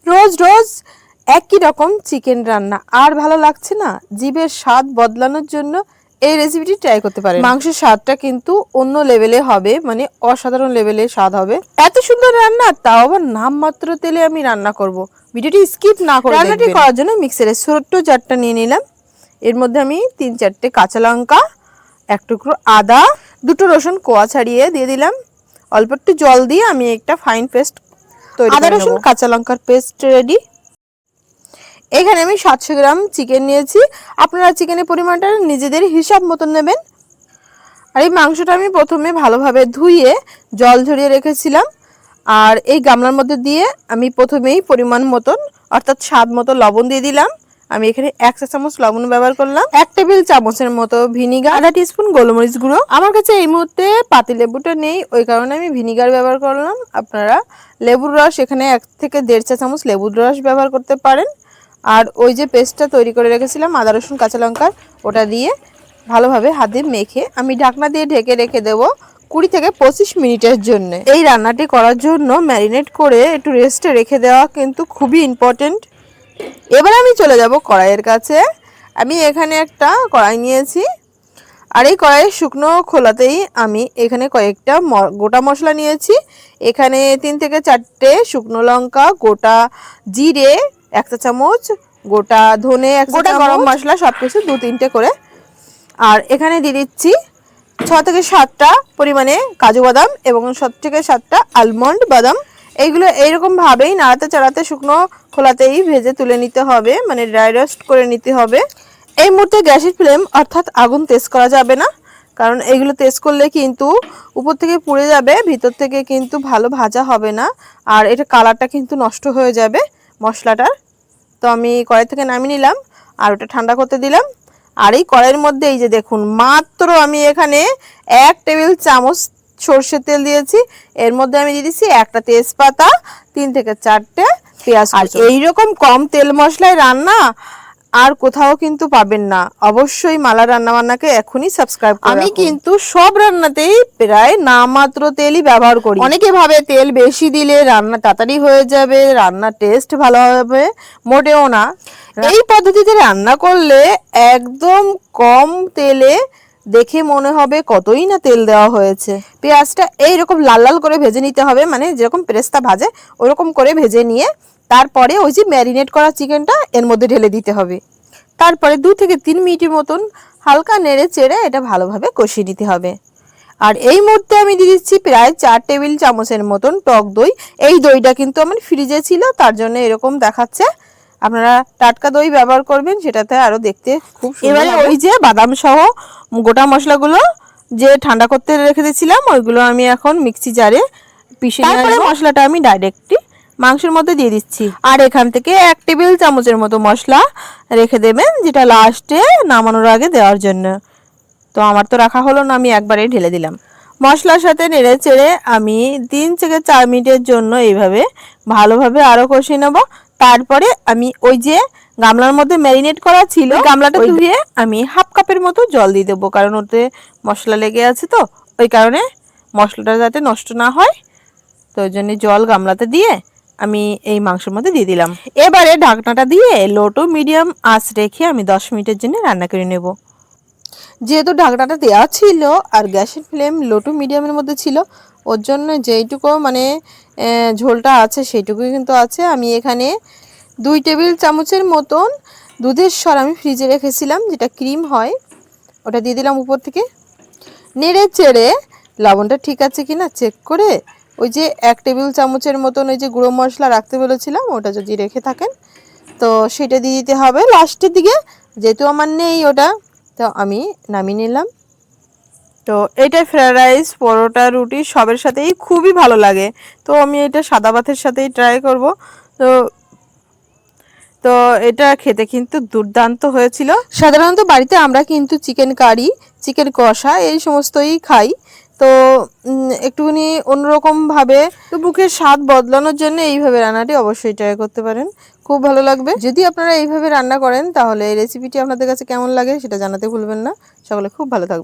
রোজ রোজ একই রকম চিকেন রান্না আর ভালো লাগছে না, জিভের স্বাদ বদলানোর জন্য এই রেসিপিটি ট্রাই করতে পারেন। মাংসের স্বাদটা কিন্তু অন্য লেভেলে হবে, মানে অসাধারণ লেভেলের স্বাদ হবে। এত সুন্দর রান্না, তাও আবার নামমাত্র তেলে আমি রান্না করব। ভিডিওটি স্কিপ না করে রান্নাটি করার জন্য মিক্সারের ছোট্ট জারটা নিয়ে নিলাম। এর মধ্যে আমি 3-4টে কাঁচা লঙ্কা, এক টুকরো আদা, 2টো রসুন কোয়া ছাড়িয়ে দিয়ে দিলাম। অল্প একটু জল দিয়ে আমি একটা ফাইন পেস্ট তৈরি করে নেব। আদা রসুন কাঁচা লঙ্কার পেস্ট রেডি। এখানে আমি 700 গ্রাম চিকেন নিয়েছি। আপনারা চিকেনের পরিমাণটা নিজেদের হিসাব মতন নেবেন। আর এই মাংসটা আমি প্রথমে ভালোভাবে ধুয়ে জল ঝরিয়ে রেখেছিলাম। আর এই গামলার মধ্যে দিয়ে আমি প্রথমেই পরিমাণ মতন অর্থাৎ স্বাদ মতো লবণ দিয়ে দিলাম। আমি এখানে 1 চা চামচ লবণ ব্যবহার করলাম, 1 টেবিল চামচের মতো ভিনিগার, আধা টিস্পুন গোলমরিচ গুঁড়ো। আমার কাছে এই মুহূর্তে পাতিলেবুটা নেই, ওই কারণে আমি ভিনিগার ব্যবহার করলাম। আপনারা লেবুর রস এখানে 1 থেকে 1.5 চা চামচ লেবুর রস ব্যবহার করতে পারেন। আর ওই যে পেস্টটা তৈরি করে রেখেছিলাম আদা রসুন কাঁচা লঙ্কার, ওটা দিয়ে ভালোভাবে হাত দিয়ে মেখে আমি ঢাকনা দিয়ে ঢেকে রেখে দেবো 20 থেকে 25 মিনিটের জন্য। এই রান্নাটি করার জন্য ম্যারিনেট করে একটু রেস্টে রেখে দেওয়া কিন্তু খুবই ইম্পর্টেন্ট। এবার আমি চলে যাব কড়াইয়ের কাছে। আমি এখানে একটা কড়াই নিয়েছি, আর এই কড়াইয়ের শুকনো খোলাতেই আমি এখানে কয়েকটা গোটা মশলা নিয়েছি। এখানে 3 থেকে 4টে শুকনো লঙ্কা, গোটা জিরে 1 চা চামচ, গোটা ধনে 1 চা চামচ, গোটা গরম মশলা সবকিছু 2-3টে করে। আর এখানে দিয়ে দিচ্ছি 6 থেকে 7টা পরিমাণে কাজু বাদাম এবং 7 থেকে 7টা আলমন্ড বাদাম। এইগুলো এইরকম ভাবেই নাড়াতে চাড়াতে শুকনো খোলাতেই ভেজে তুলে নিতে হবে, মানে ড্রাই রোস্ট করে নিতে হবে। এই মুহূর্তে গ্যাসের ফ্লেম অর্থাৎ আগুন তেজ করা যাবে না, কারণ এইগুলো তেজ করলে কিন্তু উপর থেকে পুড়ে যাবে, ভিতর থেকে কিন্তু ভালো ভাজা হবে না, আর এটা কালারটা কিন্তু নষ্ট হয়ে যাবে মশলাটার। তো আমি কড়াই থেকে নামিয়ে নিলাম আর ওটা ঠান্ডা করতে দিলাম। আর এই কড়াইয়ের মধ্যে এই যে দেখুন, মাত্র আমি এখানে 1 টেবিল চামচ সরষের তেল দিয়েছি। এর মধ্যে আমি দিয়ে দিচ্ছি একটা তেজপাতা, 3 থেকে 4টে পেঁয়াজ। আর এইরকম কম তেল মশলায় রান্না আর কোথাও কিন্তু পাবেন না। অবশ্যই মালা রান্নাবান্নাকে এখনই সাবস্ক্রাইব করুন। আমি কিন্তু সব রান্নাতেই প্রায় নামমাত্র তেলই ব্যবহার করি। অনেকে ভাবে তেল বেশি দিলে রান্না তাড়াতাড়ি হয়ে যাবে, রান্নার টেস্ট ভালো হবে, মোটেও না। এই পদ্ধতিতে রান্না করলে একদম কম তেলে দেখে মনে হবে কতই না তেল দেওয়া হয়েছে। পেঁয়াজটা এইরকম লাল লাল করে ভেজে নিতে হবে, মানে যেরকম পেরেস্তা ভাজে ওরকম করে ভেজে নিয়ে তারপরে ওই যে ম্যারিনেট করা চিকেনটা এর মধ্যে ঢেলে দিতে হবে। তারপরে 2 থেকে 3 মিনিটের মতন হালকা নেড়ে চেড়ে এটা ভালোভাবে কষিয়ে নিতে হবে। আর এই মুহূর্তে আমি দিয়ে দিচ্ছি প্রায় 4 টেবিল চামচের মতন টক দই। এই দইটা কিন্তু আমার ফ্রিজে ছিল, তার জন্য এরকম দেখাচ্ছে। আপনারা টাটকা দই ব্যবহার করবেন, সেটাতে আরো দেখতে খুব সুন্দর। এবারে ওই যে বাদাম সহ গোটা মশলাগুলো যে ঠান্ডা করতে রেখে দিয়েছিলাম ওইগুলো আমি এখন মিক্সি জারে পিষে নিয়ে আসবো। মশলাটা আমি ডাইরেক্টলি মাংসের মধ্যে দিয়ে দিচ্ছি। আর এখান থেকে 1 টেবিল চামচের মতো মশলা রেখে দেবেন, যেটা লাস্টে নামানোর আগে দেওয়ার জন্য। তো আমার তো রাখা হলো না, আমি একবারেই ঢেলে দিলাম। মশলার সাথে নেড়ে চেড়ে আমি 3 থেকে 4 মিনিটের জন্য এইভাবে ভালোভাবে আরো কষিয়ে নেব। তারপরে আমি ওই যে গামলার মধ্যে ম্যারিনেট করা ছিল গামলাটা ধুয়ে আমি 1/2 কাপের মতো জল দিয়ে দেবো, কারণ ওতে মশলা লেগে আছে, তো ওই কারণে মশলাটা যাতে নষ্ট না হয়, তো ওই জন্য জল গামলাতে দিয়ে আমি এই মাংসের মধ্যে দিয়ে দিলাম। এবারে ঢাকনাটা দিয়ে লো টু মিডিয়াম আঁচ রেখে আমি 10 মিনিটের জন্য রান্না করে নেব। যেহেতু ঢাকনাটা দেওয়া ছিল আর গ্যাসের ফ্লেম লো টু মিডিয়ামের মধ্যে ছিল, ওর জন্য যেইটুকু মানে ঝোলটা আছে সেইটুকুই কিন্তু আছে। আমি এখানে 2 টেবিল চামচের মতন দুধের সর আমি ফ্রিজে রেখেছিলাম, যেটা ক্রিম হয়, ওটা দিয়ে দিলাম উপর থেকে। নেড়ে চেড়ে লবণটা ঠিক আছে কিনা চেক করে ওই যে 1 টেবিল চামচের মতন ওই যে গুঁড়ো মশলা রাখতে বলেছিলাম, ওটা যদি রেখে থাকেন তো সেটা দিয়ে দিতে হবে লাস্টের দিকে। যেহেতু আমার নেই ওটা, তো আমি নামিয়ে নিলাম। তো এটা ফ্রাইড রাইস, পরোটা, রুটি সবের সাথেই খুবই ভালো লাগে। তো আমি এটা সাদা ভাতের সাথেই ট্রাই করব। তো তো এটা খেতে কিন্তু দুর্দান্ত হয়েছিল। সাধারণত বাড়িতে আমরা কিন্তু চিকেন কারি, চিকেন কষা এই সমস্তই খাই, তো একটুখানি অন্যরকমভাবে তো মুখের স্বাদ বদলানোর জন্য এইভাবে রান্নাটি অবশ্যই ট্রাই করতে পারেন, খুব ভালো লাগবে। যদি আপনারা এইভাবে রান্না করেন তাহলে এই রেসিপিটি আপনাদের কাছে কেমন লাগে সেটা জানাতে ভুলবেন না। সকলে খুব ভালো থাকবে।